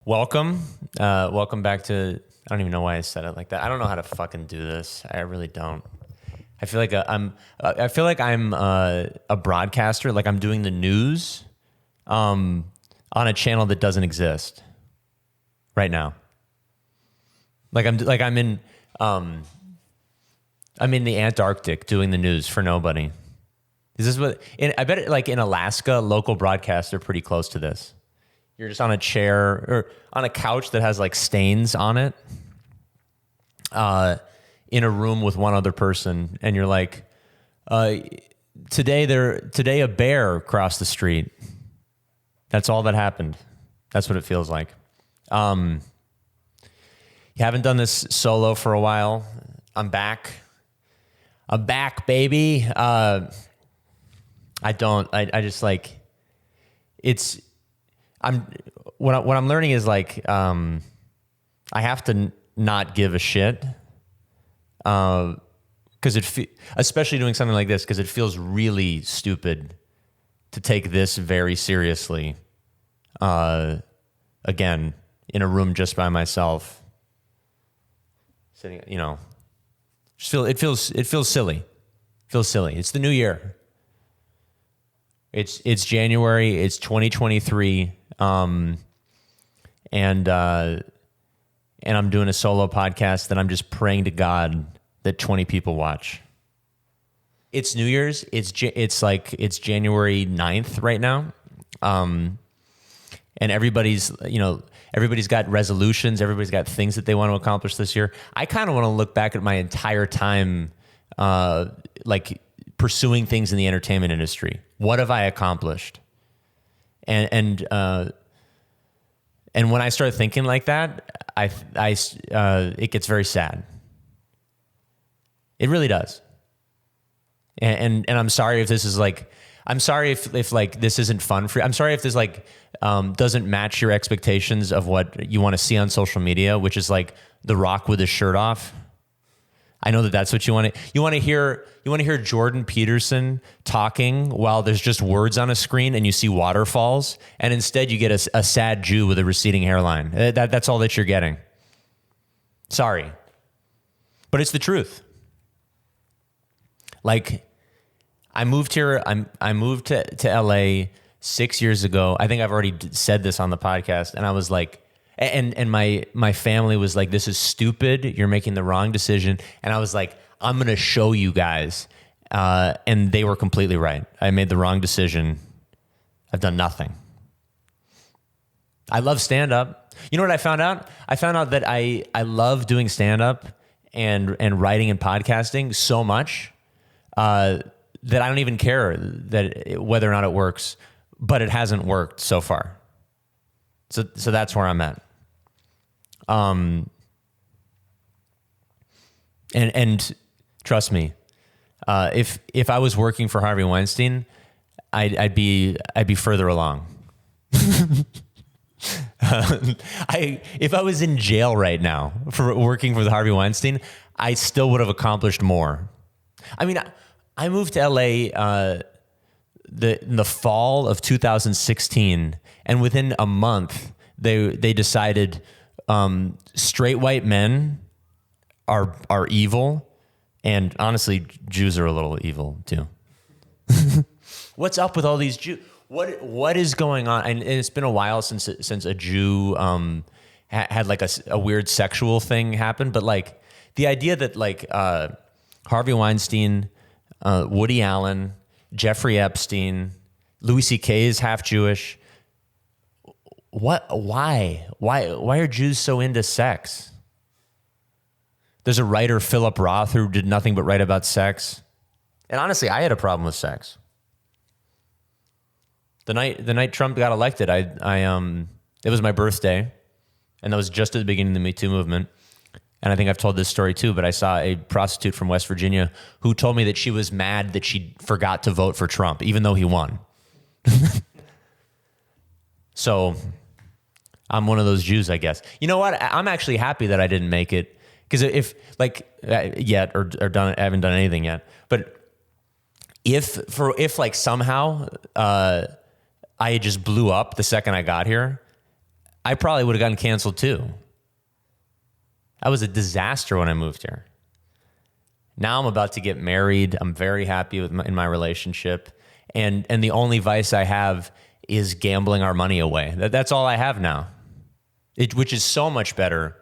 Welcome back to. I don't even know why I said it like that. I don't know how to fucking do this. I really don't. I feel like I'm a broadcaster. Like I'm doing the news, on a channel that doesn't exist right now. I'm in the Antarctic doing the news for nobody. Is this what? I bet like in Alaska, local broadcasts are pretty close to this. You're just on a chair or on a couch that has like stains on it, in a room with one other person, and you're like, today a bear crossed the street. That's all that happened. That's what it feels like. You haven't done this solo for a while. I'm back. I'm back, baby. I just like it's. What I'm learning is like I have to not give a shit, because especially doing something like this, because it feels really stupid to take this very seriously. Again, in a room just by myself, sitting, it feels silly. It feels silly. It's the new year. It's January. It's 2023. And I'm doing a solo podcast that I'm just praying to God that 20 people watch. It's New Year's. It's January 9th right now. And everybody's got resolutions. Everybody's got things that they want to accomplish this year. I kind of want to look back at my entire time, like pursuing things in the entertainment industry. What have I accomplished? And when I start thinking like that, it gets very sad. It really does. And I'm sorry if this is like, I'm sorry if like this isn't fun for you. I'm sorry if this like doesn't match your expectations of what you want to see on social media, which is like The Rock with his shirt off. I know that's what you want to. You want to hear Jordan Peterson talking while there's just words on a screen and you see waterfalls, and instead you get a sad Jew with a receding hairline. That's all that you're getting. Sorry, but it's the truth. Like, I moved here. I moved to LA 6 years ago. I think I've already said this on the podcast, and I was like. And my family was like, this is stupid. You're making the wrong decision. And I was like, I'm going to show you guys. And they were completely right. I made the wrong decision. I've done nothing. I love stand-up. You know what I found out? I found out that I love doing stand-up and writing and podcasting so much that I don't even care whether or not it works. But it hasn't worked so far. So that's where I'm at. And trust me, if I was working for Harvey Weinstein, I'd be further along. If I was in jail right now for working for the Harvey Weinstein, I still would have accomplished more. I mean, I moved to LA in the fall of 2016, and within a month, they decided straight white men are evil, and honestly, Jews are a little evil too. What's up with all these Jews? What is going on? And it's been a while since a Jew had like a weird sexual thing happen, but like the idea that like Harvey Weinstein, Woody Allen, Jeffrey Epstein, Louis C.K. is half Jewish. Why are Jews so into sex? There's a writer, Philip Roth, who did nothing but write about sex. And honestly, I had a problem with sex. The night Trump got elected, it was my birthday, and that was just at the beginning of the Me Too movement. And I think I've told this story too, but I saw a prostitute from West Virginia who told me that she was mad that she forgot to vote for Trump, even though he won. So I'm one of those Jews, I guess. You know what? I'm actually happy that I didn't make it, because if like yet or done, I haven't done anything yet. But if like somehow I just blew up the second I got here, I probably would have gotten canceled too. I was a disaster when I moved here. Now I'm about to get married. I'm very happy in my relationship. And the only vice I have is gambling our money away. That's all I have now, which is so much better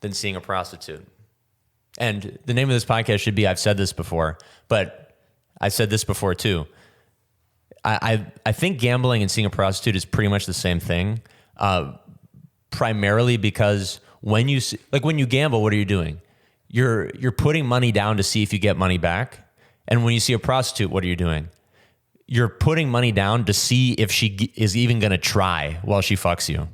than seeing a prostitute. And the name of this podcast should be, I've said this before, but I've said this before too. I think gambling and seeing a prostitute is pretty much the same thing, primarily because when you gamble, what are you doing? You're putting money down to see if you get money back. And when you see a prostitute, what are you doing? You're putting money down to see if she is even going to try while she fucks you.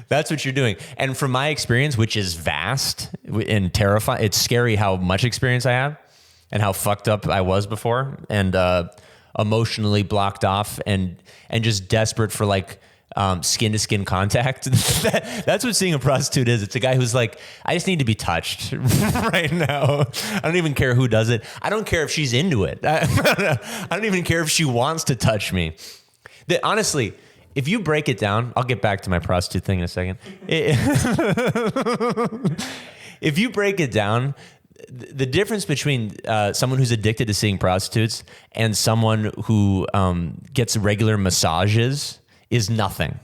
That's what you're doing. And from my experience, which is vast and terrifying, it's scary how much experience I have and how fucked up I was before, and emotionally blocked off and just desperate for like skin to skin contact. That's what seeing a prostitute is. It's a guy who's like, I just need to be touched right now. I don't even care who does it. I don't care if she's into it. I don't even care if she wants to touch me. Honestly, if you break it down, I'll get back to my prostitute thing in a second. If you break it down, the difference between someone who's addicted to seeing prostitutes and someone who gets regular massages is nothing.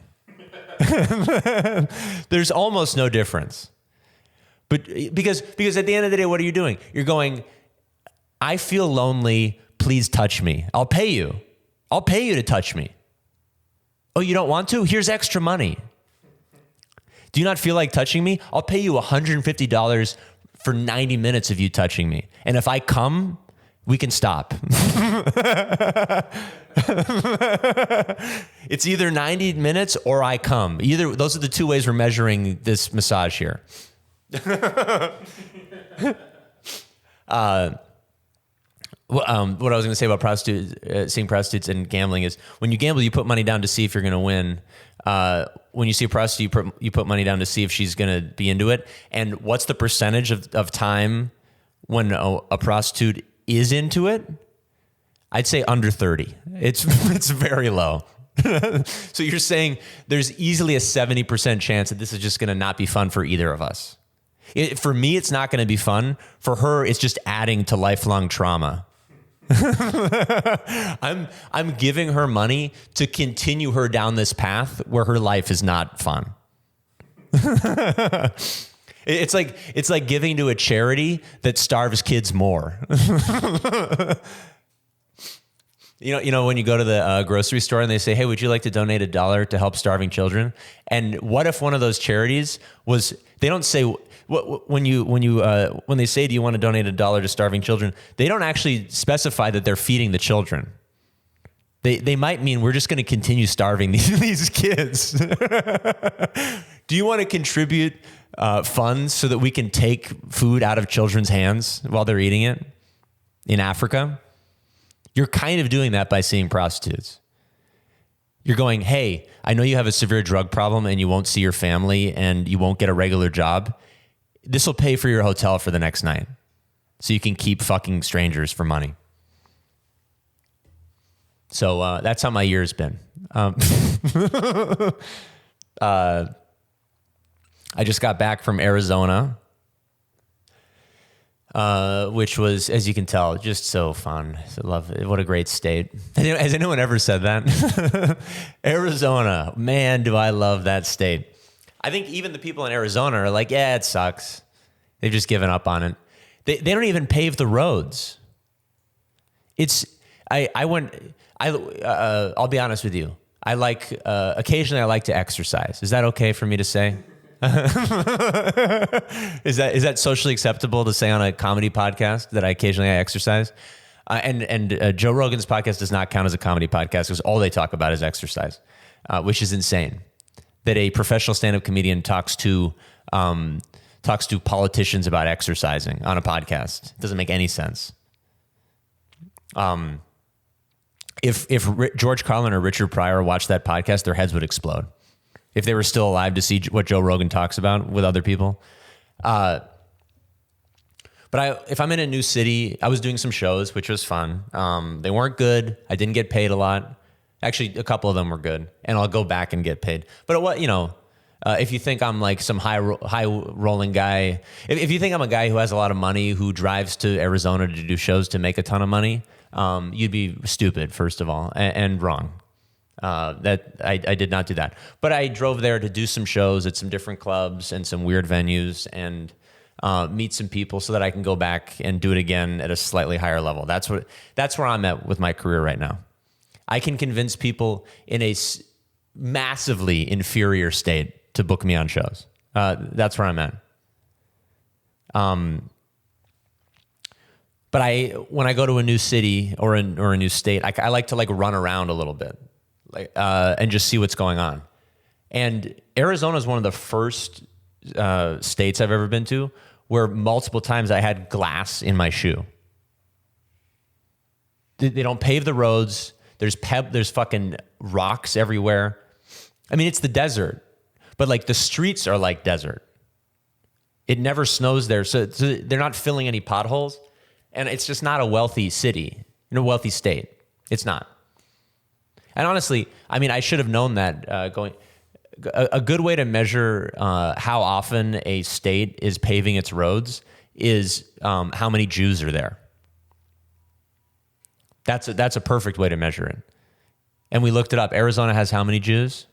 There's almost no difference. But because at the end of the day, what are you doing? You're going, I feel lonely, please touch me. I'll pay you. I'll pay you to touch me. Oh, you don't want to? Here's extra money. Do you not feel like touching me? I'll pay you $150 for 90 minutes of you touching me. And if I come, we can stop. It's either 90 minutes or I come. Those are the two ways we're measuring this massage here. What I was going to say about seeing prostitutes and gambling is when you gamble, you put money down to see if you're going to win. When you see a prostitute, you put money down to see if she's going to be into it. And what's the percentage of time when a prostitute is into it? I'd say under 30. It's very low. So you're saying there's easily a 70% chance that this is just going to not be fun for either of us. For me, it's not going to be fun. For her, it's just adding to lifelong trauma. I'm giving her money to continue her down this path where her life is not fun. It's like giving to a charity that starves kids more. You know, when you go to the grocery store and they say, hey, would you like to donate $1 to help starving children? And what if one of those charities was, they don't say, when they say, do you want to donate $1 to starving children? They don't actually specify that they're feeding the children. They might mean we're just going to continue starving these kids. Do you want to contribute funds so that we can take food out of children's hands while they're eating it in Africa? You're kind of doing that by seeing prostitutes. You're going, hey, I know you have a severe drug problem and you won't see your family and you won't get a regular job. This will pay for your hotel for the next night so you can keep fucking strangers for money. So that's how my year's been. I just got back from Arizona, which was, as you can tell, just so fun. I love it. What a great state. Has anyone ever said that? Arizona, man, do I love that state. I think even the people in Arizona are like, yeah, it sucks. They've just given up on it. They don't even pave the roads. I'll be honest with you. Occasionally I like to exercise. Is that okay for me to say? Is that socially acceptable to say on a comedy podcast that occasionally I exercise? And Joe Rogan's podcast does not count as a comedy podcast because all they talk about is exercise, which is insane. That a professional stand-up comedian talks to politicians about exercising on a podcast. It doesn't make any sense. If George Carlin or Richard Pryor watched that podcast, their heads would explode. If they were still alive to see what Joe Rogan talks about with other people. But if I'm in a new city, I was doing some shows, which was fun. They weren't good. I didn't get paid a lot. Actually, a couple of them were good, and I'll go back and get paid. But what if you think I'm like some high rolling guy, if you think I'm a guy who has a lot of money who drives to Arizona to do shows to make a ton of money, you'd be stupid, first of all, and wrong. That I did not do that, but I drove there to do some shows at some different clubs and some weird venues and meet some people so that I can go back and do it again at a slightly higher level. That's where I'm at with my career right now. I can convince people in a massively inferior state to book me on shows. That's where I'm at. But when I go to a new city or a new state, I like to like run around a little bit, and just see what's going on. And Arizona is one of the first states I've ever been to where multiple times I had glass in my shoe. They don't pave the roads. There's fucking rocks everywhere. I mean, it's the desert, but like the streets are like desert. It never snows there, so they're not filling any potholes, and it's just not a wealthy city, a wealthy state. It's not. And honestly, I mean, I should have known that going. A good way to measure how often a state is paving its roads is how many Jews are there. That's a perfect way to measure it. And we looked it up. Arizona has how many Jews?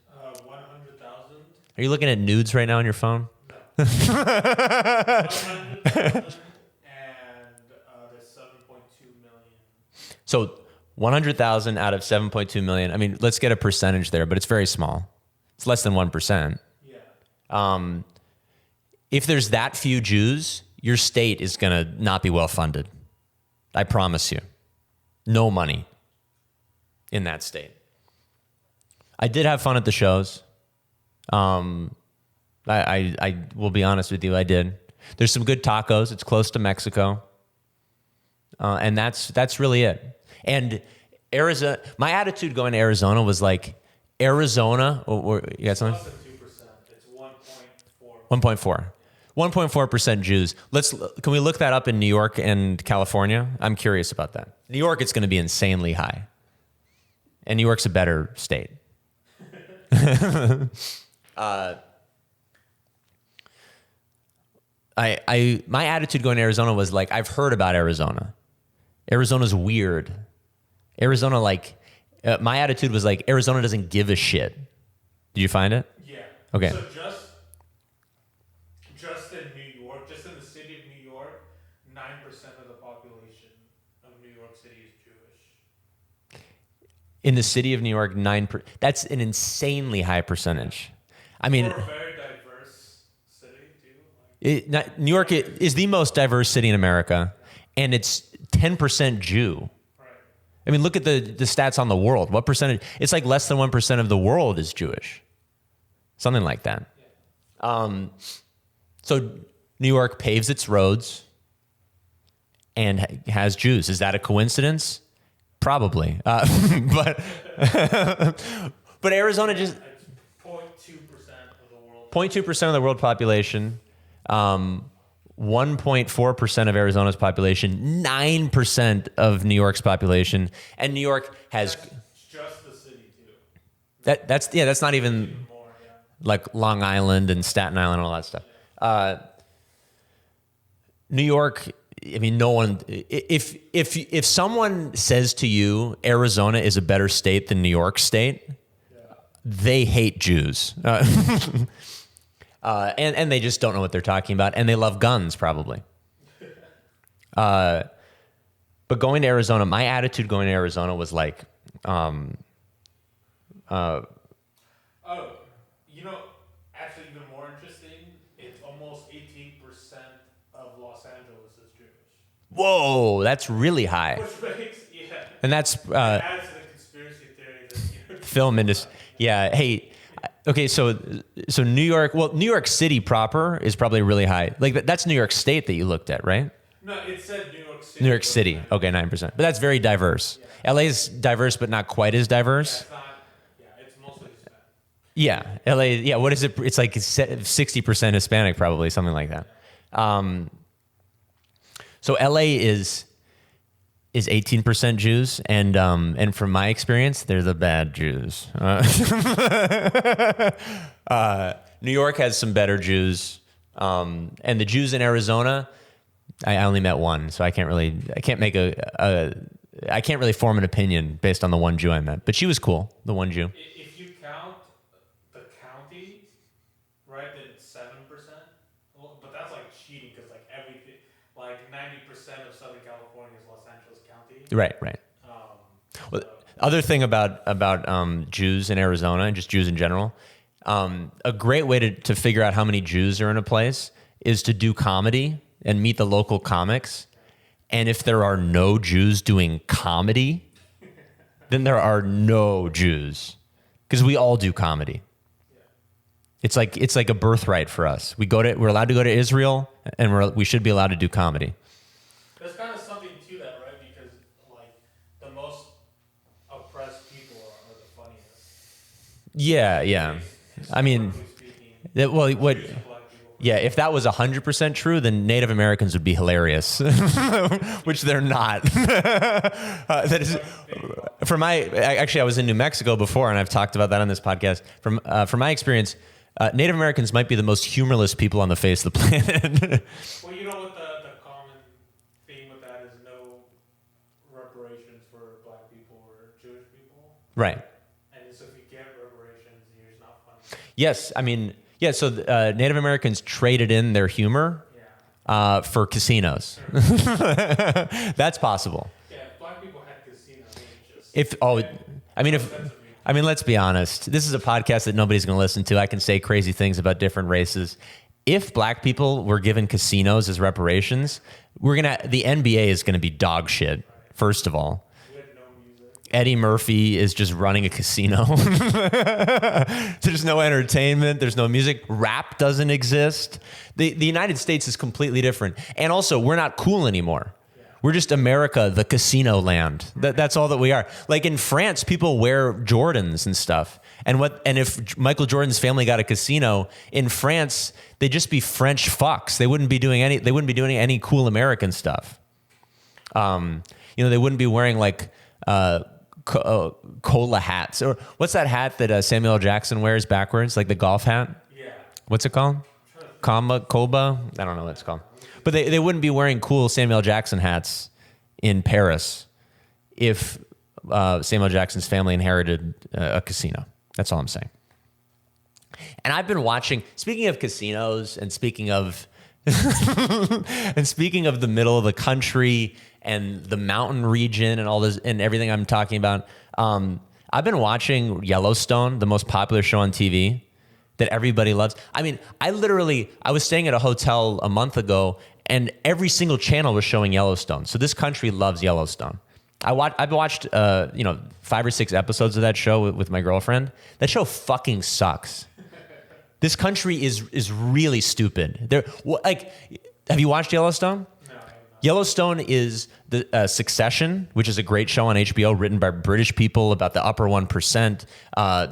100,000. Are you looking at nudes right now on your phone? No. 100,000 and there's 7.2 million. So 100,000 out of 7.2 million. I mean, let's get a percentage there, but it's very small. It's less than 1%. Yeah. If there's that few Jews, your state is going to not be well funded. I promise you. No money in that state. I did have fun at the shows. I will be honest with you, I did. There's some good tacos. It's close to Mexico. And that's really it. And Arizona, my attitude going to Arizona was like, Arizona, you got something? Less than 2%. It's 1.4. 1.4. 1.4% Jews. Can we look that up in New York and California? I'm curious about that. New York, it's going to be insanely high. And New York's a better state. My attitude going to Arizona was like, I've heard about Arizona. Arizona's weird. Arizona, my attitude was like, Arizona doesn't give a shit. Did you find it? Yeah. Okay. So just in New York, just in the city of New York, 9% of the population of New York City is Jewish. In the city of New York, 9%. That's an insanely high percentage. I mean, For a very diverse city, too. New York is the most diverse city in America, and it's 10% Jew. Right. I mean, look at the stats on the world. What percentage? It's like less than 1% of the world is Jewish. Something like that. Yeah. So New York paves its roads and has Jews. Is that a coincidence? Probably. But Arizona just... It's 0.2% of the world. 0.2% of the world population. 1.4% of Arizona's population. 9% of New York's population. And New York has... That's just the city, too. That's not even... More, yeah. Like Long Island and Staten Island and all that stuff. New York, I mean, no one, if someone says to you, Arizona is a better state than New York State, they hate Jews. And they just don't know what they're talking about. And they love guns, probably. But going to Arizona, my attitude going to Arizona was like, Actually, even more interesting, it's almost 18% of Los Angeles is Jewish. whoa, that's really high. Which makes, And that's adds to the conspiracy theory that film industry. Yeah. Hey, okay. So New York, New York City proper is probably really high. Like that's New York State that you looked at, right? No, it said New York City. New York City. Okay, 9%. But that's very diverse. LA is diverse, but not quite as diverse. It's mostly Hispanic. Yeah. LA. Yeah. What is it? It's like 60% Hispanic, probably something like that. So LA is is 18% Jews, and from my experience, they're the bad Jews. New York has some better Jews, and the Jews in Arizona, I only met one, so I can't really form an opinion based on the one Jew I met. But she was cool, the one Jew. If you count the county, right, then it's 7%. Well, but that's like cheating because like everything, like 90% of Southern California is Los Angeles County. Right. Well, other thing about Jews in Arizona and just Jews in general, a great way to figure out how many Jews are in a place is to do comedy and meet the local comics. And if there are no Jews doing comedy, then there are no Jews, because we all do comedy. It's like a birthright for us. We're allowed to go to Israel, and we should be allowed to do comedy. There's kind of something to that, right? Because like the most oppressed people are the funniest. Yeah. I mean, if that was 100% true, then Native Americans would be hilarious, which they're not. That is, I was in New Mexico before, and I've talked about that on this podcast. From my experience, Native Americans might be the most humorless people on the face of the planet. Well, you know what the common theme with that is no reparations for black people or Jewish people. Right. And so if you get reparations, you're just not funny. Yes, I mean, yeah. So Native Americans traded in their humor for casinos. That's possible. Yeah, if black people had casinos, let's be honest. This is a podcast that nobody's going to listen to. I can say crazy things about different races. If black people were given casinos as reparations, the NBA is going to be dog shit. First of all, Eddie Murphy is just running a casino. There's no entertainment. There's no music. Rap doesn't exist. The United States is completely different. And also, we're not cool anymore. We're just America, the casino land. That's all that we are. Like in France, people wear Jordans and stuff. And if Michael Jordan's family got a casino in France, they'd just be French fucks. They wouldn't be doing any cool American stuff. They wouldn't be wearing like cola hats, or what's that hat that Samuel L. Jackson wears backwards, like the golf hat? Yeah. What's it called? Koba? I don't know what it's called. But they wouldn't be wearing cool Samuel L. Jackson hats in Paris if Samuel L. Jackson's family inherited a casino. That's all I'm saying. And I've been watching, speaking of casinos and speaking of the middle of the country and the mountain region and all this and everything I'm talking about, I've been watching Yellowstone, the most popular show on TV that everybody loves. I mean, I was staying at a hotel a month ago, and every single channel was showing Yellowstone. So this country loves Yellowstone. I've watched 5 or 6 episodes of that show with my girlfriend. That show fucking sucks. This country is really stupid. Have you watched Yellowstone? No, I have not. Yellowstone is the Succession, which is a great show on HBO, written by British people about the upper 1%.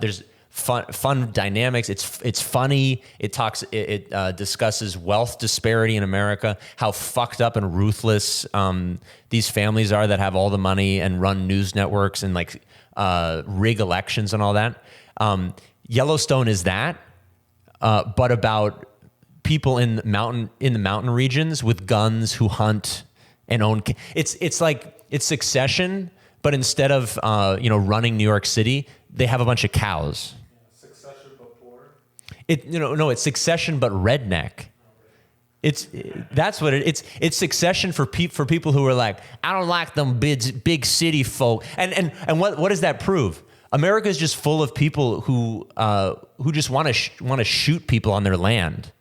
There's fun dynamics. It's funny. It discusses wealth disparity in America, how fucked up and ruthless these families are that have all the money and run news networks and rig elections and all that. Yellowstone is that, but about people in the mountain regions with guns who hunt and own. It's Succession, but instead of running New York City, they have a bunch of cows. Succession but poor. It's Succession but redneck. That's what it's Succession for people who are like, I don't like them big city folk. And what does that prove? America is just full of people who just want to shoot people on their land.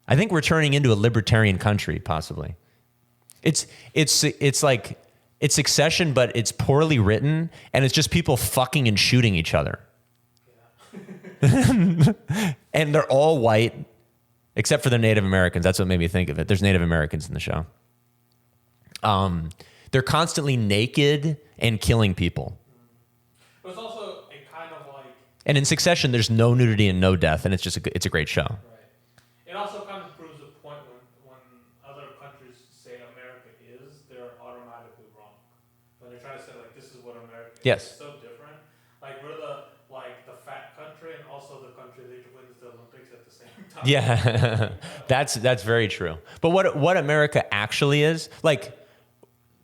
I think we're turning into a libertarian country, possibly. It's Succession, but it's poorly written, and it's just people fucking and shooting each other. Yeah. And they're all white, except for the Native Americans. That's what made me think of it. There's Native Americans in the show. They're constantly naked and killing people. But it's also a kind of like... And in Succession, there's no nudity and no death, and it's a great show. Right. It also kind of proves a point when other countries say America is, they're automatically Yes. It's so different. Like we're the fat country and also the country that wins the Olympics at the same time. Yeah, that's very true. But what America actually is, like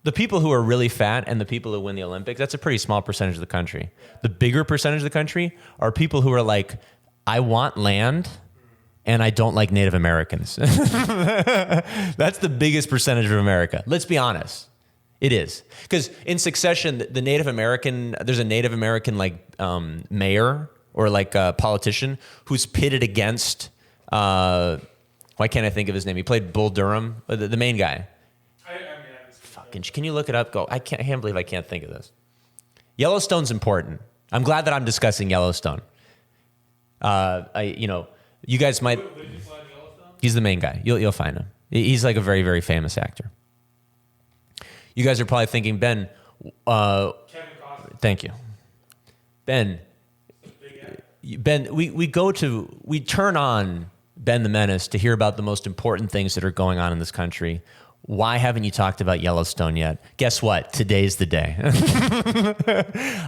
the people who are really fat and the people who win the Olympics, that's a pretty small percentage of the country. The bigger percentage of the country are people who are like, I want land and I don't like Native Americans. That's the biggest percentage of America. Let's be honest. It is. Because in Succession, the Native American, there's a Native American like mayor or like a politician who's pitted against, why can't I think of his name? He played Bull Durham, the main guy. Fucking, can you look it up? I can't believe I can't think of this. Yellowstone's important. I'm glad that I'm discussing Yellowstone. You guys might. He's the main guy. You'll find him. He's like a very, very famous actor. You guys are probably thinking, Ben. Kevin Costner. Thank you, Ben. Ben, we turn on Ben the Menace to hear about the most important things that are going on in this country. Why haven't you talked about Yellowstone yet? Guess what? Today's the day.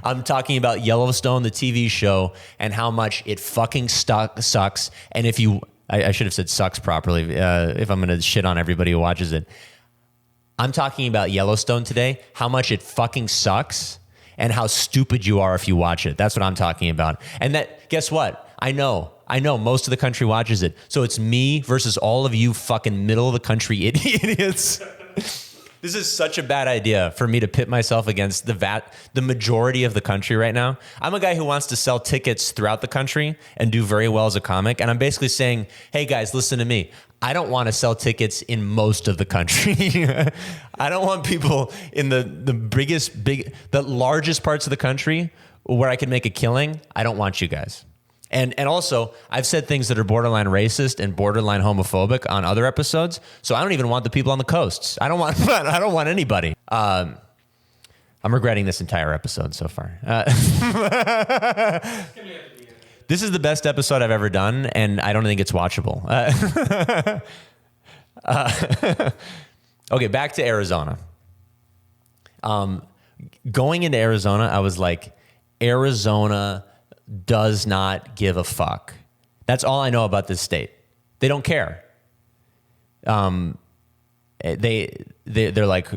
I'm talking about Yellowstone, the TV show, and how much it fucking sucks. And if you, I should have said sucks properly, if I'm going to shit on everybody who watches it. I'm talking about Yellowstone today, how much it fucking sucks, and how stupid you are if you watch it. That's what I'm talking about. And that, guess what? I know most of the country watches it. So it's me versus all of you fucking middle of the country idiots. This is such a bad idea for me to pit myself against the majority of the country right now. I'm a guy who wants to sell tickets throughout the country and do very well as a comic. And I'm basically saying, hey guys, listen to me. I don't want to sell tickets in most of the country. I don't want people in the largest parts of the country where I can make a killing. I don't want you guys. And also, I've said things that are borderline racist and borderline homophobic on other episodes. So I don't even want the people on the coasts. I don't want anybody. I'm regretting this entire episode so far. This is the best episode I've ever done, and I don't think it's watchable. Okay, back to Arizona. Going into Arizona, I was like, Arizona does not give a fuck. That's all I know about this state. They don't care. They're like,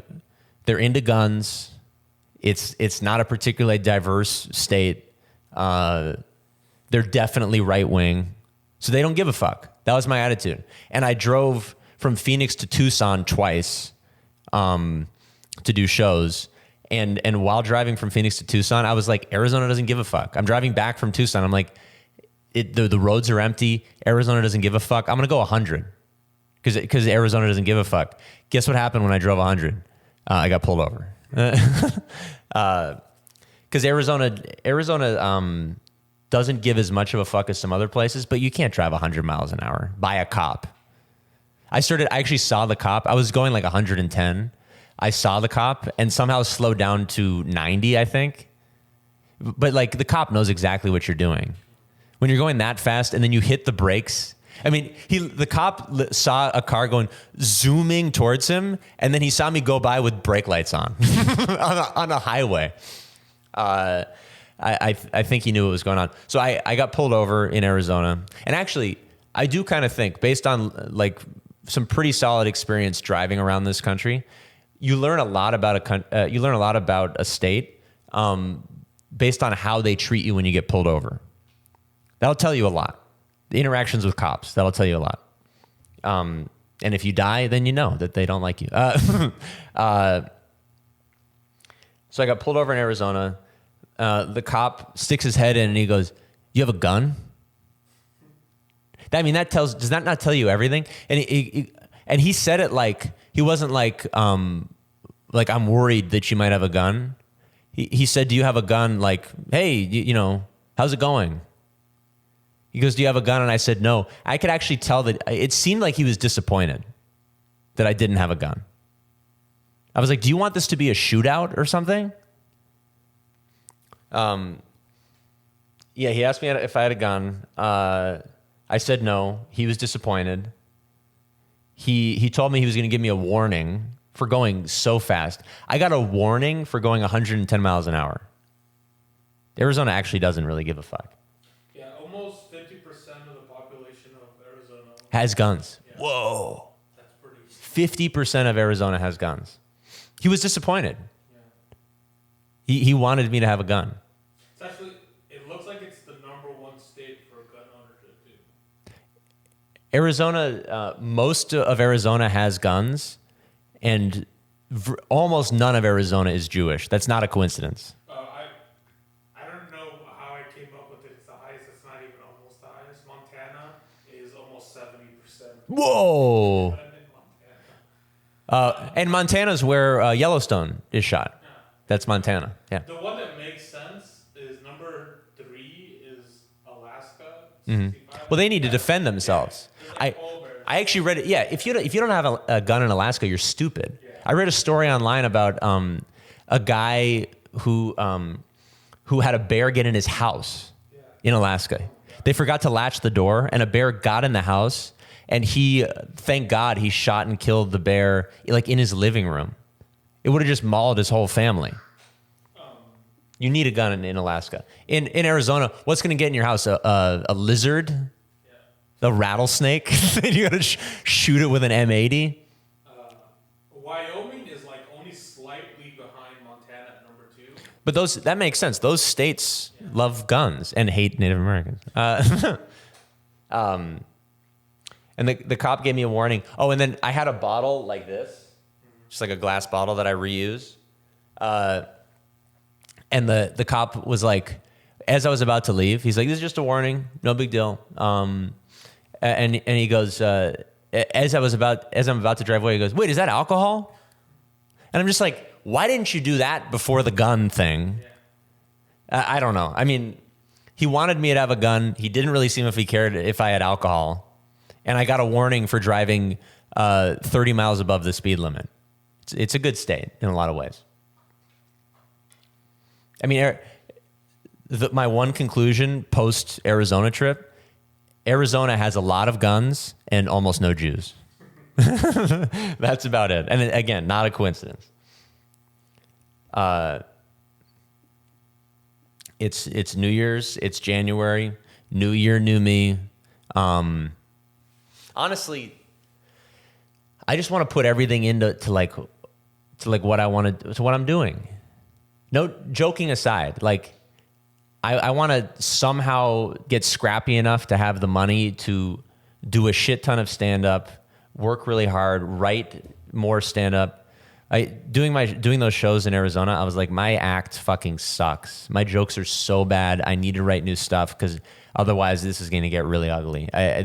they're into guns. It's not a particularly diverse state. They're definitely right wing, so they don't give a fuck. That was my attitude. And I drove from Phoenix to Tucson twice to do shows. And while driving from Phoenix to Tucson, I was like, Arizona doesn't give a fuck. I'm driving back from Tucson. I'm like, the roads are empty. Arizona doesn't give a fuck. I'm going to go 100 because Arizona doesn't give a fuck. Guess what happened when I drove 100? I got pulled over. Because Arizona doesn't give as much of a fuck as some other places, but you can't drive 100 miles an hour by a cop. I actually saw the cop. I was going like 110. I saw the cop and somehow slowed down to 90, I think. But like the cop knows exactly what you're doing. When you're going that fast and then you hit the brakes. I mean, the cop saw a car going zooming towards him, and then he saw me go by with brake lights on on a highway. I think he knew what was going on. So I got pulled over in Arizona. And actually, I do kind of think, based on like some pretty solid experience driving around this country, you learn a lot about a state based on how they treat you when you get pulled over. That'll tell you a lot. The interactions with cops, that'll tell you a lot. And if you die, then you know that they don't like you. So I got pulled over in Arizona. The cop sticks his head in and he goes, "You have a gun?" I mean, does that not tell you everything? And he said it like, he wasn't like I'm worried that you might have a gun. He said, "Do you have a gun?" Like, "Hey, you know, how's it going?" He goes, "Do you have a gun?" And I said, "No." I could actually tell that it seemed like he was disappointed that I didn't have a gun. I was like, "Do you want this to be a shootout or something?" Yeah, he asked me if I had a gun. I said no. He was disappointed. He told me he was going to give me a warning for going so fast. I got a warning for going 110 miles an hour. Arizona actually doesn't really give a fuck. Yeah, almost 50% of the population of Arizona Has guns. Yeah. Whoa. That's pretty. 50% of Arizona has guns. He was disappointed. Yeah. He wanted me to have a gun. It's actually, it looks like it's the #1 state for gun ownership too. Arizona, most of Arizona has guns, and almost none of Arizona is Jewish. That's not a coincidence. I don't know how I came up with it. It's the highest. It's not even almost the highest. Montana is almost 70%. Whoa. In Montana. And Montana's where Yellowstone is shot. Yeah. That's Montana. Yeah. The one that makes sense is #3 is Alaska. Mm-hmm. 65. Well, they need to defend themselves. Like polar bears. I actually read it. Yeah, if you don't have a gun in Alaska, you're stupid. Yeah. I read a story online about a guy who had a bear get in his house in Alaska. They forgot to latch the door, and a bear got in the house, and thank God, he shot and killed the bear like in his living room. It would have just mauled his whole family. You need a gun in Alaska. In Arizona, what's going to get in your house? A lizard? A rattlesnake? You got to shoot it with an M80? Wyoming is like only slightly behind Montana at #2. But that makes sense. Those states love guns and hate Native Americans. And the cop gave me a warning. Oh, and then I had a bottle like this, just like a glass bottle that I reuse. And the cop was like, as I was about to leave, he's like, "This is just a warning, no big deal." And he goes, as I'm about to drive away, he goes, "Wait, is that alcohol?" And I'm just like, why didn't you do that before the gun thing? I don't know. I mean, he wanted me to have a gun. He didn't really seem if he cared if I had alcohol. And I got a warning for driving 30 miles above the speed limit. It's a good state in a lot of ways. I mean, my one conclusion post-Arizona trip, Arizona has a lot of guns and almost no Jews. That's about it. And again, not a coincidence. It's New Year's. It's January. New year, new me. Honestly, I just want to put everything into what I want to what I'm doing. No, joking aside, like I want to somehow get scrappy enough to have the money to do a shit ton of stand-up, work really hard, write more stand-up. Doing those shows in Arizona, I was like, my act fucking sucks. My jokes are so bad. I need to write new stuff because otherwise this is going to get really ugly. I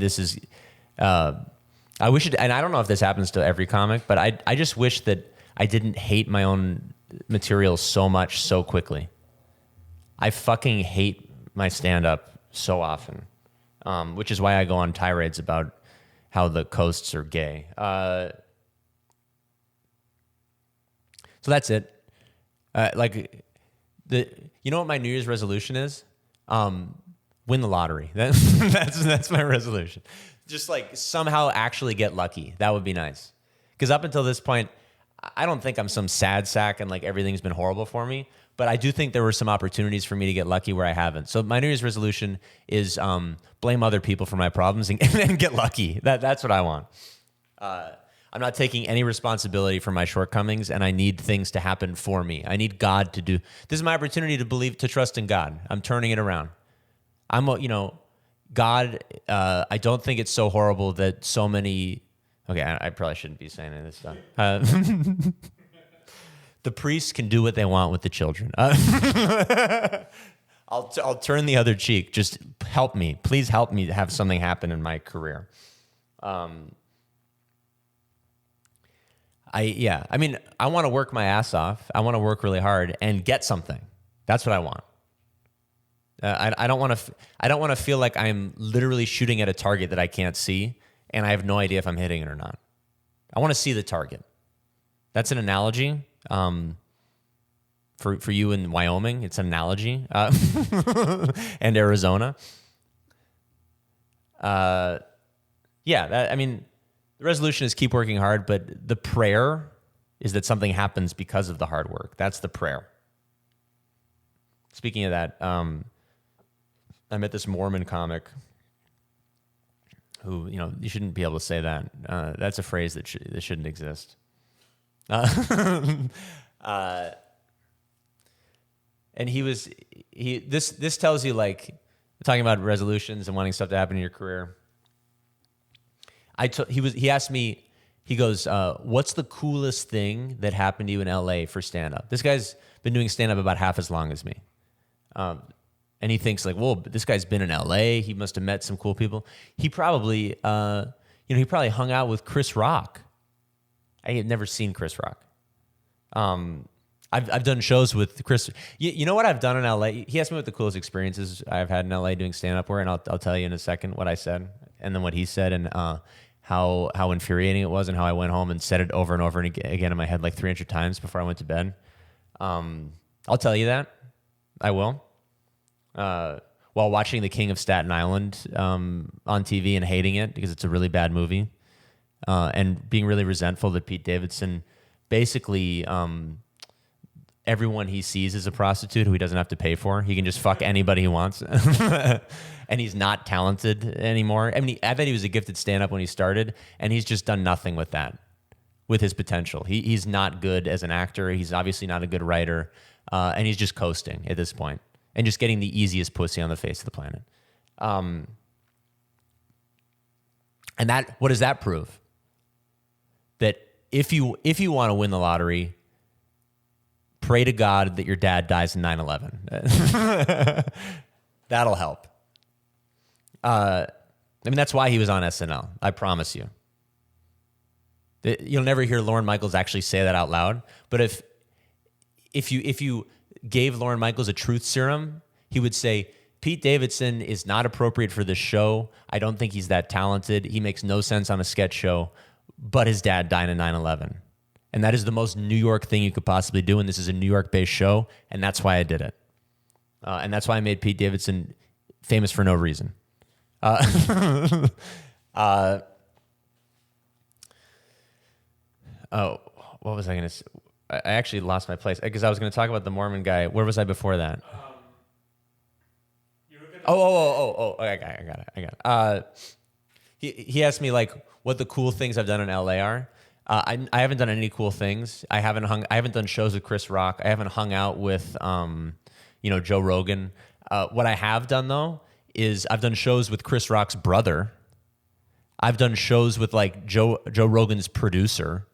wish it, and I don't know if this happens to every comic, but I just wish that I didn't hate my own material so much so quickly. I fucking hate my stand-up so often, which is why I go on tirades about how the coasts are gay. So that's it. You know what my New Year's resolution is? Win the lottery. That's my resolution. Just like somehow actually get lucky. That would be nice. Because up until this point, I don't think I'm some sad sack and like everything's been horrible for me. But I do think there were some opportunities for me to get lucky where I haven't. So my New Year's resolution is blame other people for my problems and then get lucky. That's what I want. I'm not taking any responsibility for my shortcomings, and I need things to happen for me. I need God to do. This is my opportunity to trust in God. I'm turning it around. God, I don't think it's so horrible that so many. Okay, I probably shouldn't be saying any of this stuff. The priests can do what they want with the children. I'll turn the other cheek. Just help me. Please help me have something happen in my career. I want to work my ass off. I want to work really hard and get something. That's what I want. I don't want to feel like I'm literally shooting at a target that I can't see, and I have no idea if I'm hitting it or not. I want to see the target. That's an analogy. For you in Wyoming, it's an analogy, and Arizona. The resolution is keep working hard, but the prayer is that something happens because of the hard work. That's the prayer. speaking of that, I met this Mormon comic who, you shouldn't be able to say that. That's a phrase that shouldn't exist. And this tells you, like, talking about resolutions and wanting stuff to happen in your career. He asked me, he goes, what's the coolest thing that happened to you in LA for stand-up? This guy's been doing stand-up about half as long as me. And he thinks, like, well, this guy's been in LA. He must have met some cool people. He probably, he probably hung out with Chris Rock. I had never seen Chris Rock. I've done shows with Chris. You know what I've done in LA? He asked me what the coolest experiences I've had in LA doing stand-up were, and I'll tell you in a second what I said, and then what he said, and how infuriating it was, and how I went home and said it over and over again in my head like 300 times before I went to bed. I'll tell you that. I will. While watching The King of Staten Island on TV and hating it because it's a really bad movie, and being really resentful that Pete Davidson basically everyone he sees is a prostitute who he doesn't have to pay for. He can just fuck anybody he wants. And he's not talented anymore. I mean, I bet he was a gifted stand-up when he started, and he's just done nothing with that, with his potential. He's not good as an actor. He's obviously not a good writer. And he's just coasting at this point and just getting the easiest pussy on the face of the planet. And what does that prove? That if you want to win the lottery, pray to God that your dad dies in 9/11. That'll help. I mean, that's why he was on SNL. I promise you. You'll never hear Lorne Michaels actually say that out loud. But if you gave Lorne Michaels a truth serum, he would say, Pete Davidson is not appropriate for this show. I don't think he's that talented. He makes no sense on a sketch show. But his dad died in 9/11. And that is the most New York thing you could possibly do. And this is a New York-based show. And that's why I did it. And that's why I made Pete Davidson famous for no reason. Oh, what was I going to say? I actually lost my place because I was going to talk about the Mormon guy. Where was I before that? You were gonna I got it. He asked me, like, what the cool things I've done in LA are. I haven't done any cool things. I haven't done shows with Chris Rock. I haven't hung out with Joe Rogan. What I have done though is I've done shows with Chris Rock's brother. I've done shows with like Joe Rogan's producer.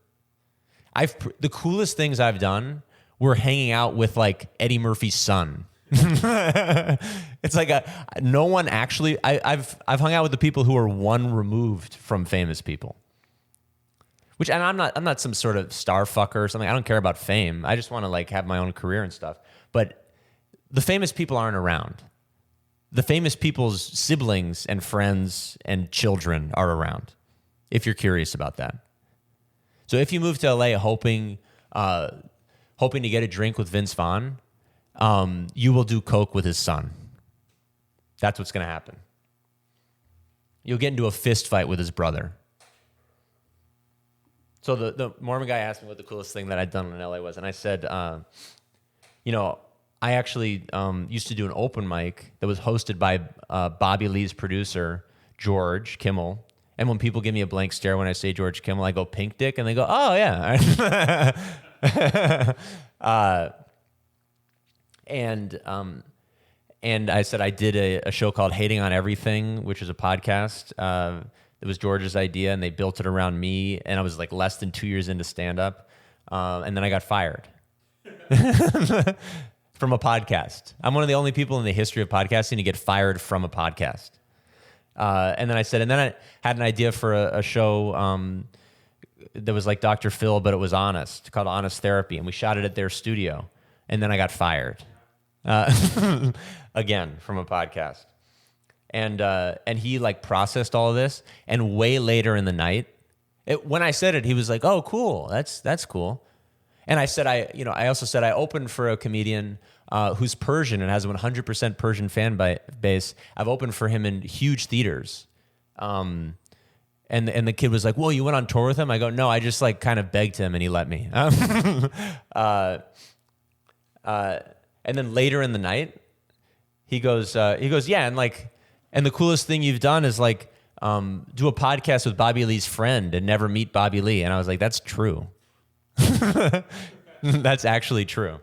The coolest things I've done were hanging out with like Eddie Murphy's son. It's like no one actually. I've hung out with the people who are one removed from famous people. Which, and I'm not some sort of star fucker or something. I don't care about fame. I just want to like have my own career and stuff. But the famous people aren't around. The famous people's siblings and friends and children are around, if you're curious about that. So if you move to LA hoping to get a drink with Vince Vaughn, you will do coke with his son. That's what's going to happen. You'll get into a fist fight with his brother. So the Mormon guy asked me what the coolest thing that I'd done in LA was, and I said, I actually used to do an open mic that was hosted by Bobby Lee's producer, George Kimmel. And when people give me a blank stare when I say George Kimmel, I go pink dick, and they go, oh, yeah. And I said I did a show called Hating on Everything, which is a podcast. It was George's idea, and they built it around me, and I was like less than 2 years into stand-up, and then I got fired from a podcast. I'm one of the only people in the history of podcasting to get fired from a podcast. And then I had an idea for a show that was like Dr. Phil, but it was honest, called Honest Therapy, and we shot it at their studio, and then I got fired again from a podcast. And he like processed all of this, and way later in the night, when I said it, he was like, "Oh, cool, that's cool." And I said, I also said I opened for a comedian who's Persian and has a 100% Persian fan base. I've opened for him in huge theaters, and the kid was like, "Whoa, you went on tour with him?" I go, "No, I just like kind of begged him, and he let me." And then later in the night, he goes, yeah, and the coolest thing you've done is like do a podcast with Bobby Lee's friend and never meet Bobby Lee. And I was like, that's true. That's actually true.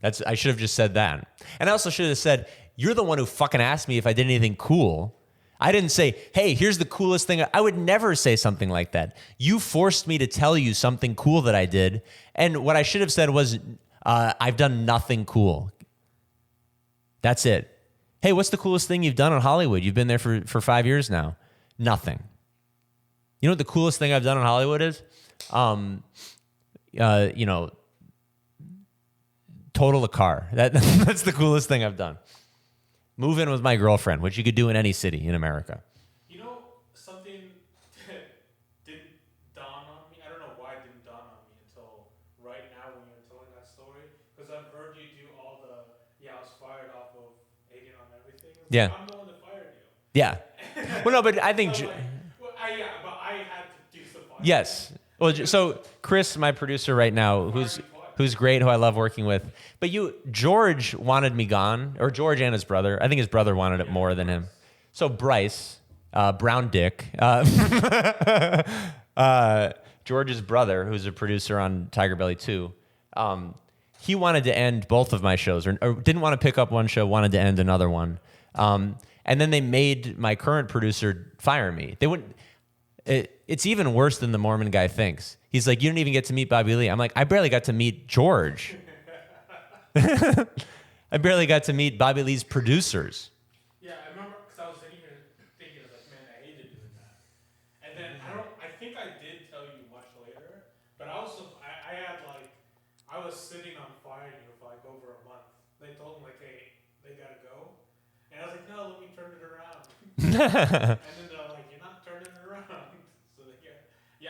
I should have just said that. And I also should have said, you're the one who fucking asked me if I did anything cool. I didn't say, hey, here's the coolest thing. I would never say something like that. You forced me to tell you something cool that I did. And what I should have said was, I've done nothing cool. That's it. Hey, what's the coolest thing you've done in Hollywood? You've been there for 5 years now. Nothing. You know what the coolest thing I've done in Hollywood is? Total a car. That's the coolest thing I've done. Move in with my girlfriend, which you could do in any city in America. You know, something didn't dawn on me. I don't know why it didn't dawn on me until right now when you're telling that story. Because I've heard you do all I was fired off of Hating on Everything. Yeah. I'm the one that fired you. Yeah. Well, no, but I think... but I had to do some firing. Yes. Well, so Chris, my producer right now, who's great, who I love working with. But George wanted me gone, or George and his brother. I think his brother wanted it more than him. So Bryce, Brown Dick, George's brother, who's a producer on Tiger Belly 2, he wanted to end both of my shows, or didn't want to pick up one show, wanted to end another one. And then they made my current producer fire me. They wouldn't. It's even worse than the Mormon guy thinks. He's like, you didn't even get to meet Bobby Lee. I'm like, I barely got to meet George. I barely got to meet Bobby Lee's producers. Yeah, I remember because I was sitting here thinking, like, man, I hated doing that. And then I think I did tell you much later, but I was sitting on fire for like over a month. They told me, like, hey, they gotta go. And I was like, no, let me turn it around. And then they're like, you're not turning it around. So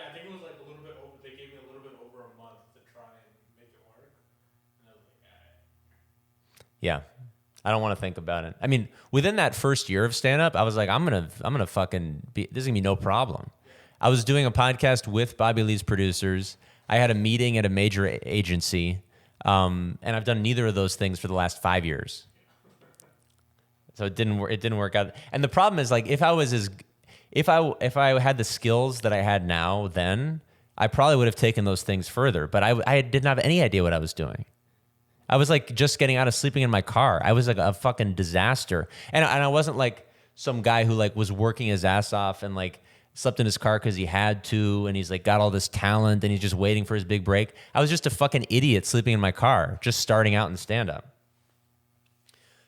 I think it was like a little bit over. They gave me a little bit over a month to try and make it work. And I was like, all right. Yeah. I don't want to think about it. I mean, within that first year of stand-up, I was like, I'm gonna fucking be. This is gonna be no problem. I was doing a podcast with Bobby Lee's producers. I had a meeting at a major agency, and I've done neither of those things for the last 5 years. So it didn't work out. And the problem is, like, if I had the skills that I had now, then I probably would have taken those things further. But I didn't have any idea what I was doing. I was like just getting out of sleeping in my car. I was like a fucking disaster. And I wasn't like some guy who like was working his ass off and like slept in his car because he had to, and he's like got all this talent and he's just waiting for his big break. I was just a fucking idiot sleeping in my car, just starting out in stand-up.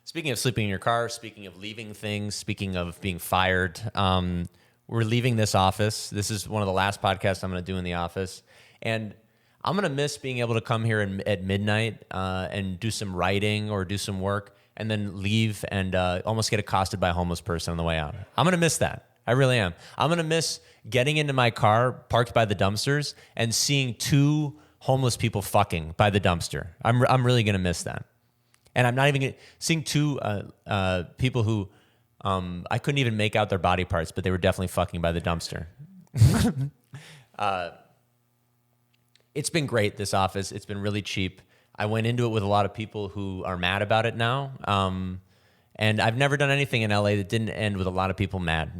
Speaking of sleeping in your car, speaking of leaving things, speaking of being fired, we're leaving this office. This is one of the last podcasts I'm going to do in the office. And I'm going to miss being able to come here at midnight and do some writing or do some work and then leave and almost get accosted by a homeless person on the way out. I'm going to miss that. I really am. I'm going to miss getting into my car parked by the dumpsters and seeing two homeless people fucking by the dumpster. I'm really going to miss that. And I'm not even seeing two people who I couldn't even make out their body parts, but they were definitely fucking by the dumpster. It's been great, this office. It's been really cheap. I went into it with a lot of people who are mad about it now. And I've never done anything in LA that didn't end with a lot of people mad.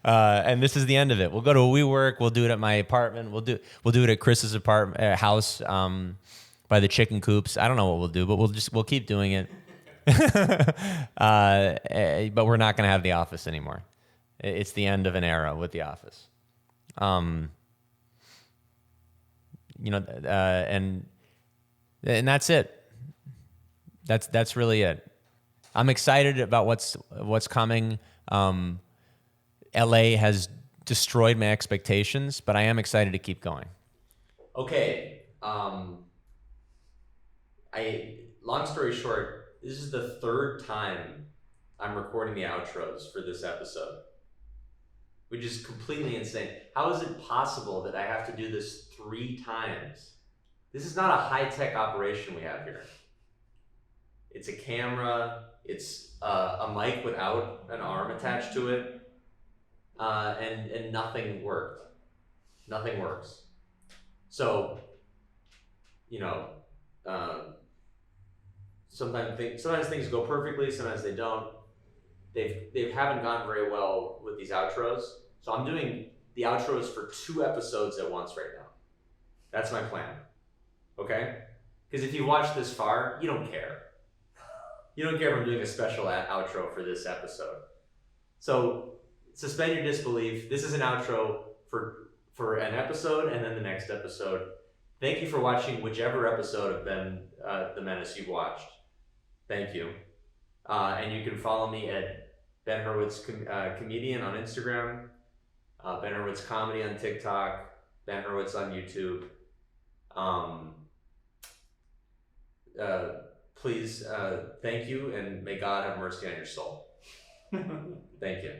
And this is the end of it. We'll go to a WeWork. We'll do it at my apartment. We'll do it at Chris's apartment house by the chicken coops. I don't know what we'll do, but we'll keep doing it. But we're not going to have the office anymore. It's the end of an era with the office. And that's it. That's really it. I'm excited about what's coming. LA has destroyed my expectations, but I am excited to keep going. Okay. Long story short, this is the third time I'm recording the outros for this episode, which is completely insane. How is it possible that I have to do this 3 times? This is not a high-tech operation we have here. It's a camera, it's a mic without an arm attached to it, and nothing worked. Nothing works. So, Sometimes things go perfectly, sometimes they don't. They haven't gone very well with these outros, so I'm doing the outros for 2 episodes at once right now. That's my plan. Okay? Because if you watch this far, you don't care. You don't care if I'm doing a special outro for this episode. So suspend your disbelief. This is an outro for an episode and then the next episode. Thank you for watching whichever episode of Ben the Menace you've watched. Thank you. And you can follow me at Ben Herwitz Comedian on Instagram, Ben Herwitz Comedy on TikTok, Ben Herwitz on YouTube. Please, thank you, and may God have mercy on your soul. Thank you.